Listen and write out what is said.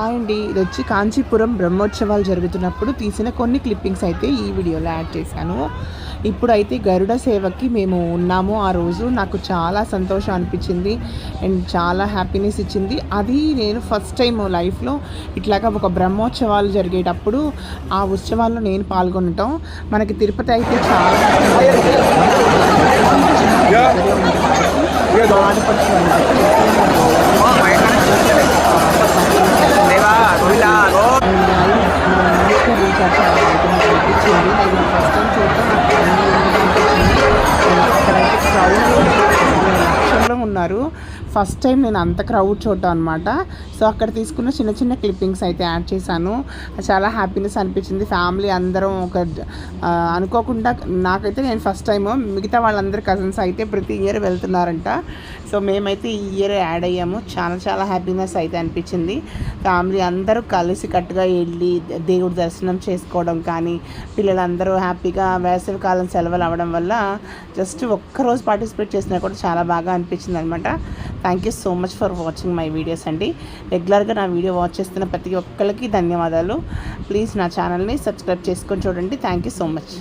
అండి ఇది వచ్చి కాంచీపురం బ్రహ్మోత్సవాలు జరుగుతున్నప్పుడు తీసిన కొన్ని క్లిప్పింగ్స్ అయితే ఈ వీడియోలో యాడ్ చేశాను. ఇప్పుడైతే గరుడ సేవకి మేము ఉన్నాము. ఆ రోజు నాకు చాలా సంతోషం అనిపించింది అండ్ చాలా హ్యాపీనెస్ ఇచ్చింది. అది నేను ఫస్ట్ టైం లైఫ్లో ఇట్లాగా ఒక బ్రహ్మోత్సవాలు జరిగేటప్పుడు ఆ ఉత్సవాల్లో నేను పాల్గొనటం. మనకి తిరుపతి అయితే చాలా లక్షల్లో ఉన్నారు. ఫస్ట్ టైం నేను అంత క్రౌడ్ చూడటం అనమాట. సో అక్కడ తీసుకున్న చిన్న చిన్న క్లిప్పింగ్స్ అయితే యాడ్ చేశాను. చాలా హ్యాపీనెస్ అనిపించింది. ఫ్యామిలీ అందరం ఒక అనుకోకుండా నాకైతే నేను ఫస్ట్ టైము, మిగతా వాళ్ళందరూ కజిన్స్ అయితే ప్రతి ఇయర్ వెళ్తున్నారంట. సో మేమైతే ఈ ఇయర్ యాడ్ అయ్యాము. చాలా చాలా హ్యాపీనెస్ అయితే అనిపించింది. ఫ్యామిలీ అందరూ కలిసి కట్టుగా వెళ్ళి దేవుడి దర్శనం చేసుకోవడం కానీ, పిల్లలందరూ హ్యాపీగా వేసవికాలం సెలవులు అవ్వడం వల్ల జస్ట్ ఒక్కరోజు పార్టిసిపేట్ చేసినా కూడా చాలా బాగా అనిపించింది అనమాట. Thank you so much for watching my videos అండి. రెగ్యులర్గా నా వీడియో వాచ్ చేస్తున్న ప్రతి ఒక్కరికి ధన్యవాదాలు. ప్లీజ్ నా ఛానల్ని సబ్స్క్రైబ్ చేసుకొని చూడండి. Thank you so much.